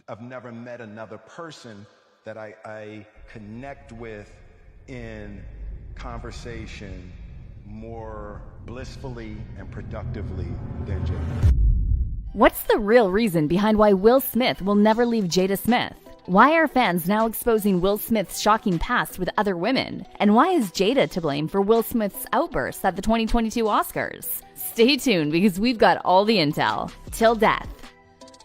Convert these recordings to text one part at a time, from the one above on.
I've never met another person that I connect with in conversation more blissfully and productively than Jada. What's the real reason behind why Will Smith will never leave Jada Smith? Why are fans now exposing Will Smith's shocking past with other women? And why is Jada to blame for Will Smith's outbursts at the 2022 Oscars? Stay tuned because we've got all the intel. Till death.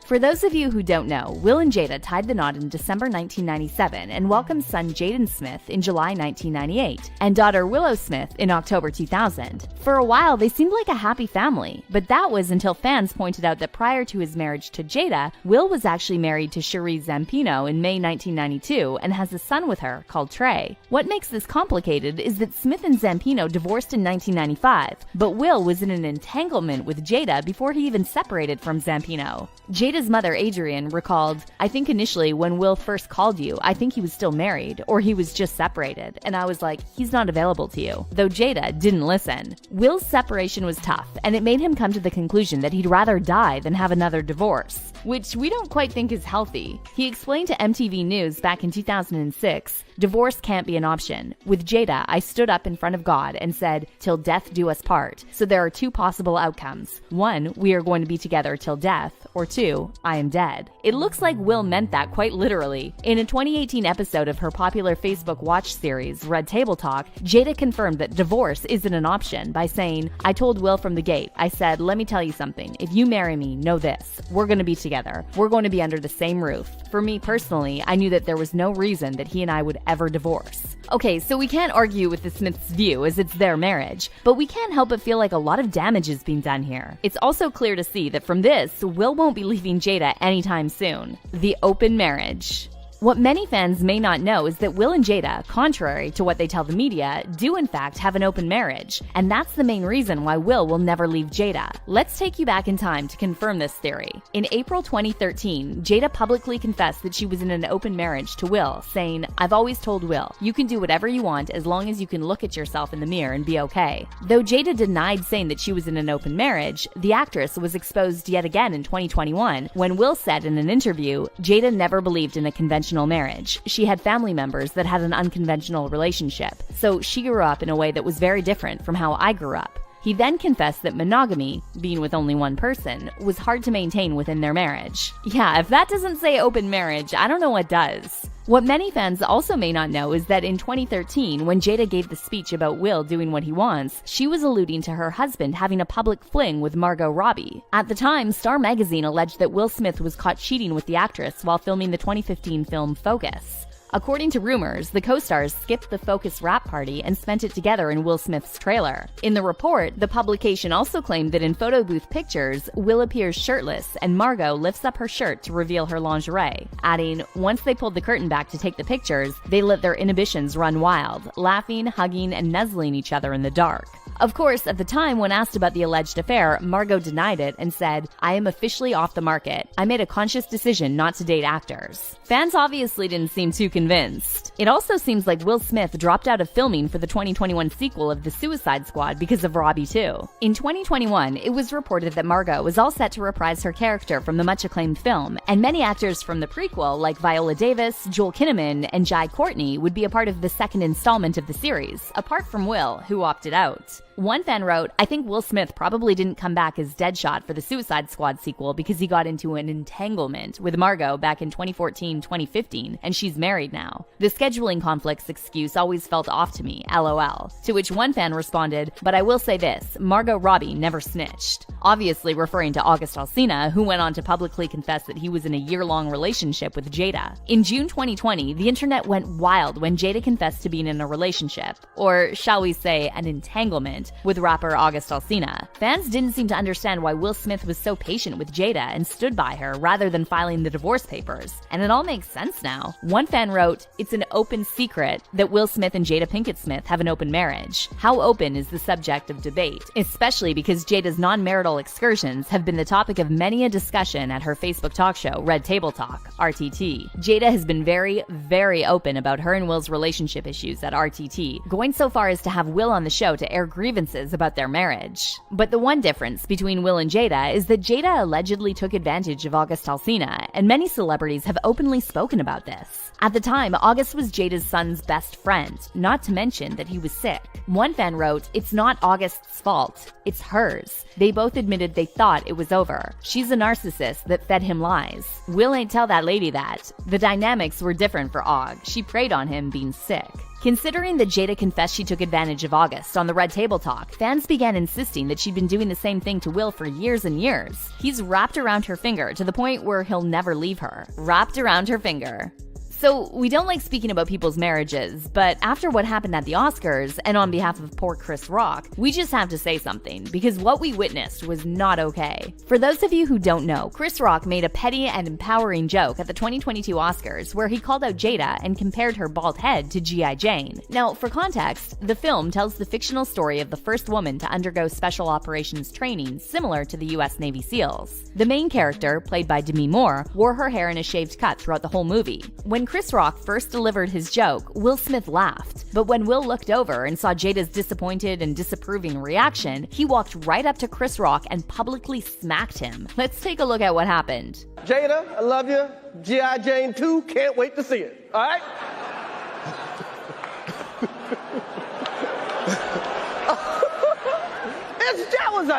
For those of you who don't know, Will and Jada tied the knot in December 1997 and welcomed son Jaden Smith in July 1998 and daughter Willow Smith in October 2000. For a while, they seemed like a happy family, but that was until fans pointed out that prior to his marriage to Jada, Will was actually married to Cherie Zampino in May 1992 and has a son with her called Trey. What makes this complicated is that Smith and Zampino divorced in 1995, but Will was in an entanglement with Jada before he even separated from Zampino. Jada's mother, Adrienne, recalled, "I think initially when Will first called you, I think he was still married, or he was just separated, and I was like, he's not available to you," though Jada didn't listen. Will's separation was tough, and it made him come to the conclusion that he'd rather die than have another divorce, which we don't quite think is healthy. He explained to MTV News back in 2006, "Divorce can't be an option. With Jada, I stood up in front of God and said, 'Till death do us part.' So there are two possible outcomes. One, we are going to be together till death, or two, I am dead." It looks like Will meant that quite literally. In a 2018 episode of her popular Facebook watch series, Red Table Talk, Jada confirmed that divorce isn't an option by saying, "I told Will from the gate, I said, let me tell you something. If you marry me, know this. We're going to be together. We're going to be under the same roof." For me personally, I knew that there was no reason that he and I would ever divorce. Okay, so we can't argue with the Smiths' view as it's their marriage, but we can't help but feel like a lot of damage is being done here. It's also clear to see that from this, Will won't be leaving Jada anytime soon. The open marriage. What many fans may not know is that Will and Jada, contrary to what they tell the media, do in fact have an open marriage, and that's the main reason why Will never leave Jada. Let's take you back in time to confirm this theory. In April 2013, Jada publicly confessed that she was in an open marriage to Will, saying, "I've always told Will, you can do whatever you want as long as you can look at yourself in the mirror and be okay." Though Jada denied saying that she was in an open marriage, the actress was exposed yet again in 2021 when Will said in an interview, Jada never believed in a conventional marriage. She had family members that had an unconventional relationship, so she grew up in a way that was very different from how I grew up. He then confessed that monogamy, being with only one person, was hard to maintain within their marriage. Yeah, if that doesn't say open marriage, I don't know what does. What many fans also may not know is that in 2013, when Jada gave the speech about Will doing what he wants, she was alluding to her husband having a public fling with Margot Robbie. At the time, Star magazine alleged that Will Smith was caught cheating with the actress while filming the 2015 film Focus. According to rumors, the co-stars skipped the Focus wrap party and spent it together in Will Smith's trailer. In the report, the publication also claimed that in photo booth pictures, Will appears shirtless and Margot lifts up her shirt to reveal her lingerie, adding, "Once they pulled the curtain back to take the pictures, they let their inhibitions run wild, laughing, hugging, and nuzzling each other in the dark." Of course, at the time when asked about the alleged affair, Margot denied it and said, "I am officially off the market. I made a conscious decision not to date actors." Fans obviously didn't seem too convinced. It also seems like Will Smith dropped out of filming for the 2021 sequel of The Suicide Squad because of Robbie 2. In 2021, it was reported that Margot was all set to reprise her character from the much-acclaimed film, and many actors from the prequel, like Viola Davis, Joel Kinnaman, and Jai Courtney, would be a part of the second installment of the series, apart from Will, who opted out. One fan wrote, "I think Will Smith probably didn't come back as Deadshot for the Suicide Squad sequel because he got into an entanglement with Margot back in 2014-2015, and she's married now. The scheduling conflicts excuse always felt off to me, lol." To which one fan responded, "But I will say this, Margot Robbie never snitched." Obviously referring to August Alsina, who went on to publicly confess that he was in a year-long relationship with Jada. In June 2020, the internet went wild when Jada confessed to being in a relationship, or shall we say an entanglement, with rapper August Alsina. Fans didn't seem to understand why Will Smith was so patient with Jada and stood by her rather than filing the divorce papers, and it all makes sense now. One fan wrote, "It's an open secret that Will Smith and Jada Pinkett Smith have an open marriage. How open is the subject of debate, especially because Jada's non-marital excursions have been the topic of many a discussion at her Facebook talk show, Red Table Talk, RTT. Jada has been very, very open about her and Will's relationship issues at RTT, going so far as to have Will on the show to air grievances grievances about their marriage. But the one difference between Will and Jada is that Jada allegedly took advantage of August Alsina, and many celebrities have openly spoken about this. At the time, August was Jada's son's best friend, not to mention that he was sick. One fan wrote, "It's not August's fault, it's hers. They both admitted they thought it was over. She's a narcissist that fed him lies. Will ain't tell that lady that." The dynamics were different for Og. She preyed on him being sick. Considering that Jada confessed she took advantage of August on the Red Table Talk, fans began insisting that she'd been doing the same thing to Will for years and years. He's wrapped around her finger to the point where he'll never leave her. Wrapped around her finger. So, we don't like speaking about people's marriages, but after what happened at the Oscars, and on behalf of poor Chris Rock, we just have to say something, because what we witnessed was not okay. For those of you who don't know, Chris Rock made a petty and empowering joke at the 2022 Oscars where he called out Jada and compared her bald head to G.I. Jane. Now, for context, the film tells the fictional story of the first woman to undergo special operations training similar to the US Navy SEALs. The main character, played by Demi Moore, wore her hair in a shaved cut throughout the whole movie. When Chris Rock first delivered his joke, Will Smith laughed. But when Will looked over and saw Jada's disappointed and disapproving reaction, he walked right up to Chris Rock and publicly smacked him. Let's take a look at what happened. Jada, I love you. G.I. Jane 2, can't wait to see it. All right?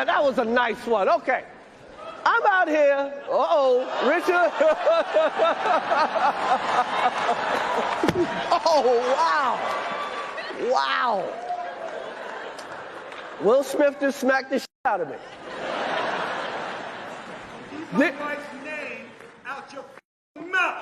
That was a nice one. Okay. I'm out here. Richard. Oh, wow. Wow. Will Smith just smacked the shit out of me. Keep my wife's name out your mouth.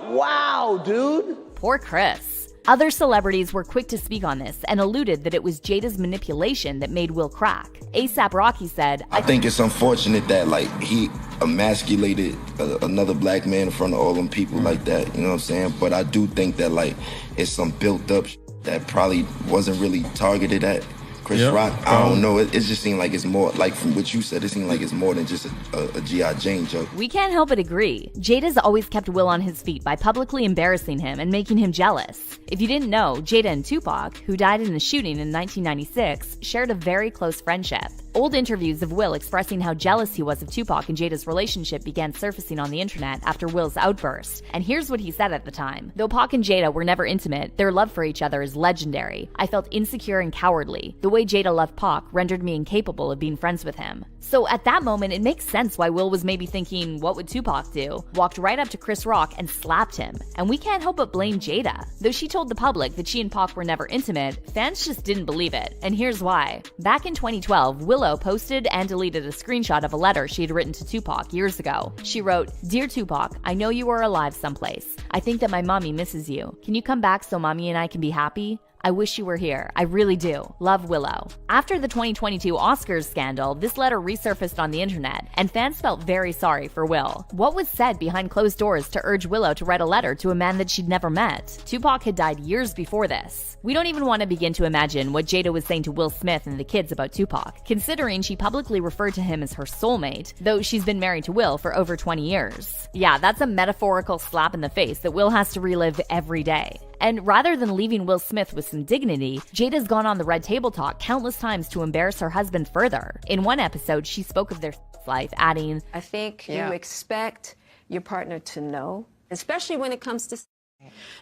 Wow, dude. Poor Chris. Other celebrities were quick to speak on this and alluded that it was Jada's manipulation that made Will crack. A$AP Rocky said, I think it's unfortunate that, he emasculated another black man in front of all them people like that, you know what I'm saying? But I do think that, it's some built up that probably wasn't really targeted at Chris Rock. I don't know. It just seemed like it's more, from what you said, it seemed like it's more than just a G.I. Jane joke. We can't help but agree. Jada's always kept Will on his feet by publicly embarrassing him and making him jealous. If you didn't know, Jada and Tupac, who died in a shooting in 1996, shared a very close friendship. Old interviews of Will expressing how jealous he was of Tupac and Jada's relationship began surfacing on the internet after Will's outburst. And here's what he said at the time. Though Pac and Jada were never intimate, their love for each other is legendary. I felt insecure and cowardly. The way Jada loved Pac rendered me incapable of being friends with him. So at that moment, it makes sense why Will was maybe thinking, what would Tupac do? Walked right up to Chris Rock and slapped him. And we can't help but blame Jada. Though she told the public that she and Pac were never intimate, fans just didn't believe it. And here's why. Back in 2012, Willow posted and deleted a screenshot of a letter she had written to Tupac years ago. She wrote, "Dear Tupac, I know you are alive someplace. I think that my mommy misses you. Can you come back so mommy and I can be happy? I wish you were here. I really do. Love, Willow." After the 2022 Oscars scandal, this letter resurfaced on the internet, and fans felt very sorry for Will. What was said behind closed doors to urge Willow to write a letter to a man that she'd never met? Tupac had died years before this. We don't even want to begin to imagine what Jada was saying to Will Smith and the kids about Tupac, considering she publicly referred to him as her soulmate, though she's been married to Will for over 20 years. Yeah, that's a metaphorical slap in the face that Will has to relive every day. And rather than leaving Will Smith with some dignity, Jada's gone on the Red Table Talk countless times to embarrass her husband further. In one episode, she spoke of their life, adding, I think you expect your partner to know, especially when it comes to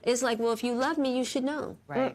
it's like, well, if you love me, you should know. Right.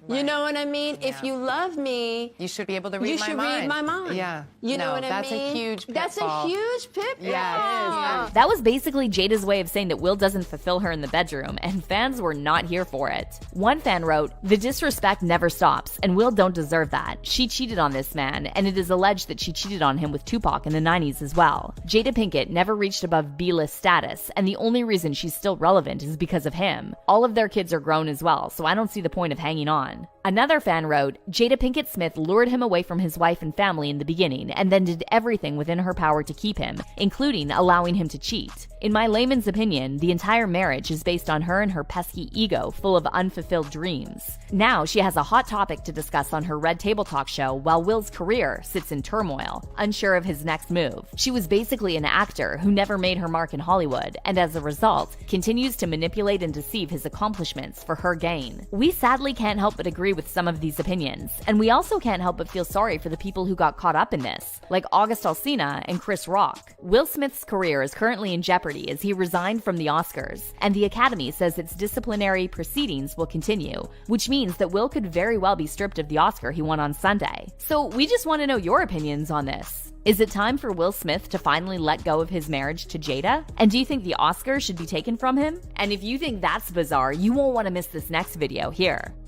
You know what I mean? Yeah. If you love me, you should be able to read you my should mind. read my mind. Yeah. You know what I mean? That's a huge pitfall. That's a huge pitfall. Yeah, it is. That was basically Jada's way of saying that Will doesn't fulfill her in the bedroom, and fans were not here for it. One fan wrote, "The disrespect never stops, and Will don't deserve that. She cheated on this man, and it is alleged that she cheated on him with Tupac in the 90s as well. Jada Pinkett never reached above B-list status, and the only reason she's still relevant is because of him. All of their kids are grown as well, so I don't see the point of hanging on." Another fan wrote, "Jada Pinkett Smith lured him away from his wife and family in the beginning and then did everything within her power to keep him, including allowing him to cheat. In my layman's opinion, the entire marriage is based on her and her pesky ego full of unfulfilled dreams. Now she has a hot topic to discuss on her Red Table Talk show while Will's career sits in turmoil, unsure of his next move. She was basically an actor who never made her mark in Hollywood and as a result, continues to manipulate and deceive his accomplishments for her gain. We sadly can't help but agree disagree with some of these opinions, and we also can't help but feel sorry for the people who got caught up in this, like August Alsina and Chris Rock. Will Smith's career is currently in jeopardy as he resigned from the Oscars, and the Academy says its disciplinary proceedings will continue, which means that Will could very well be stripped of the Oscar he won on Sunday. So we just want to know your opinions on this. Is it time for Will Smith to finally let go of his marriage to Jada? And do you think the Oscar should be taken from him? And if you think that's bizarre, you won't want to miss this next video here.